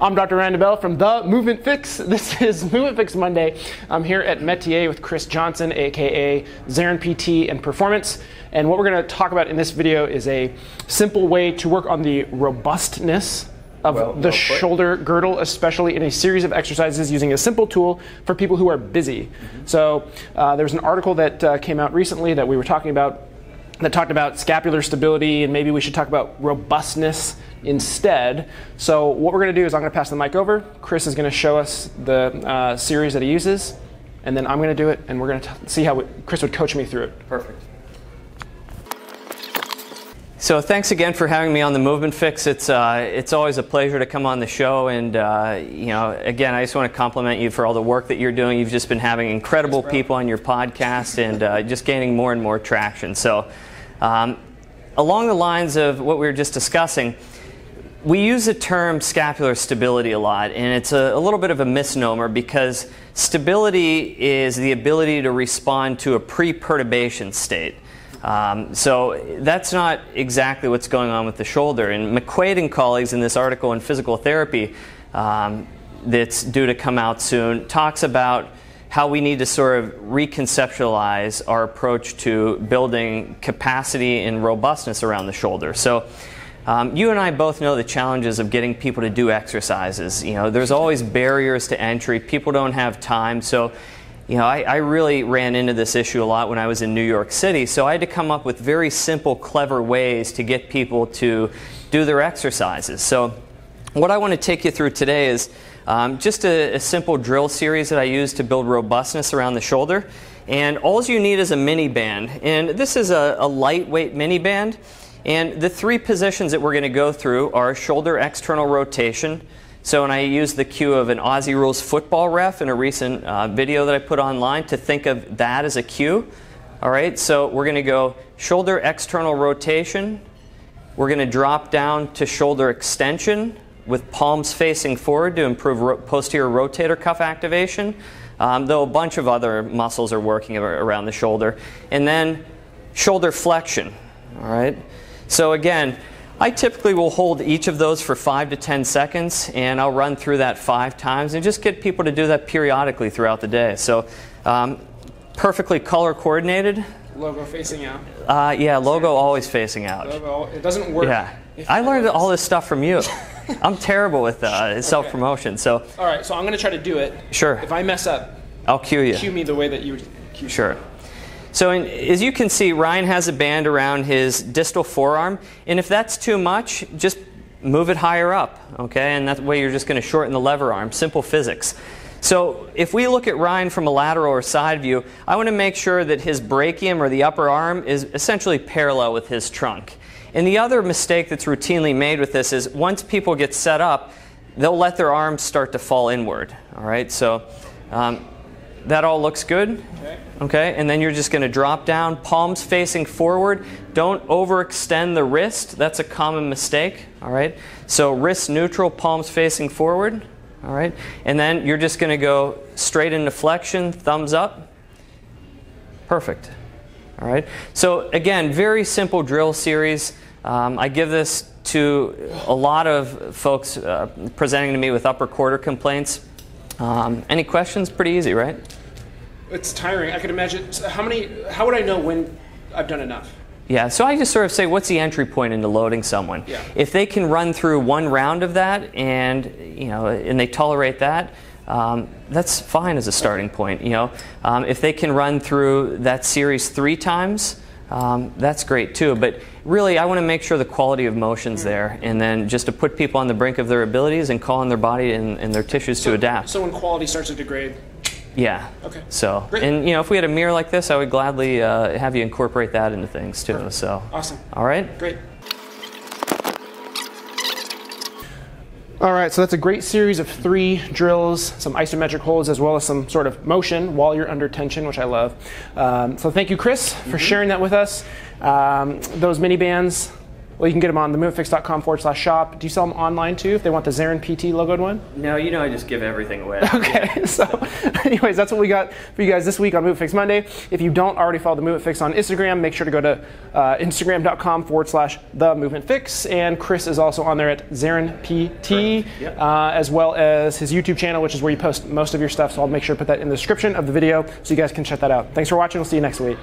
I'm Dr. Ryan DeBell from The Movement Fix. This is Movement Fix Monday. I'm here at Metier with Chris Johnson, aka Zarin PT and Performance. And what we're going to talk about in this video is a simple way to work on the robustness of the shoulder girdle, especially in a series of exercises using a simple tool for people who are busy. So there's an article that came out recently that we were talking about that talked about scapular stability, and maybe we should talk about robustness instead. So what we're going to do is I'm going to pass the mic over. Chris is going to show us the series that he uses, and then I'm going to do it, and we're going to see how Chris would coach me through it. Perfect. So thanks again for having me on the Movement Fix. It's always a pleasure to come on the show, and again, I just want to compliment you for all the work that you're doing. You've just been having incredible people on your podcast, and just gaining more and more traction. So along the lines of what we were just discussing, we use the term scapular stability a lot, and it's a little bit of a misnomer because stability is the ability to respond to a pre-perturbation state. So that's not exactly what's going on with the shoulder. And McQuaid and colleagues in this article in Physical Therapy that's due to come out soon talks about how we need to sort of reconceptualize our approach to building capacity and robustness around the shoulder. So you and I both know the challenges of getting people to do exercises. You know, there's always barriers to entry. People don't have time. So I really ran into this issue a lot when I was in New York City, so I had to come up with very simple, clever ways to get people to do their exercises. So what I want to take you through today is just a simple drill series that I use to build robustness around the shoulder. And all you need is a mini band, and this is a lightweight mini band. And the three positions that we're going to go through are shoulder external rotation. So when I use the cue of an Aussie Rules football ref in a recent video that I put online to think of that as a cue. All right, so we're going to go shoulder external rotation. We're going to drop down to shoulder extension with palms facing forward to improve posterior rotator cuff activation, though a bunch of other muscles are working around the shoulder. And then shoulder flexion. All right, so again, I typically will hold each of those for 5 to 10 seconds, and I'll run through that 5 times and just get people to do that periodically throughout the day. So perfectly color coordinated. Logo facing out. Yeah, logo always facing out. Logo, it doesn't work. Yeah, I learned all this stuff from you. I'm terrible with self-promotion. So. All right, so I'm going to try to do it. Sure. If I mess up, I'll cue you. Cue me the way that you would cue. Sure. So as you can see, Ryan has a band around his distal forearm, and if that's too much, just move it higher up, okay? And that way you're just going to shorten the lever arm, simple physics. So if we look at Ryan from a lateral or side view, I want to make sure that his brachium or the upper arm is essentially parallel with his trunk. And the other mistake that's routinely made with this is once people get set up, they'll let their arms start to fall inward, all right? So that all looks good. Okay, and then you're just going to drop down, palms facing forward. Don't overextend the wrist. That's a common mistake. All right, so wrist neutral, palms facing forward. All right, and then you're just going to go straight into flexion, thumbs up. Perfect. All right, so again, very simple drill series. I give this to a lot of folks presenting to me with upper quarter complaints. Any questions? Pretty easy, right? It's tiring. I could imagine. How would I know when I've done enough? Yeah, so I just sort of say, what's the entry point into loading someone? Yeah. If they can run through one round of that and they tolerate that, that's fine as a starting point. If they can run through that series 3 times, that's great too. But really, I want to make sure the quality of motion's there, and then just to put people on the brink of their abilities and call on their body and their tissues to adapt. So when quality starts to degrade. Yeah. Okay. So, great. And if we had a mirror like this, I would gladly have you incorporate that into things too. Perfect. So. Awesome. All right. Great. All right, so that's a great series of 3 drills, some isometric holds, as well as some sort of motion while you're under tension, which I love. So thank you, Chris, for sharing that with us. Those mini bands, Well, you can get them on themovementfix.com/shop. Do you sell them online too if they want the Zarin PT logoed one? No, I just give everything away. Okay, so anyways, that's what we got for you guys this week on Movement Fix Monday. If you don't already follow the Movement Fix on Instagram, make sure to go to instagram.com/themovementfix. And Chris is also on there at Zarin PT, yep. As well as his YouTube channel, which is where you post most of your stuff. So I'll make sure to put that in the description of the video so you guys can check that out. Thanks for watching. We'll see you next week.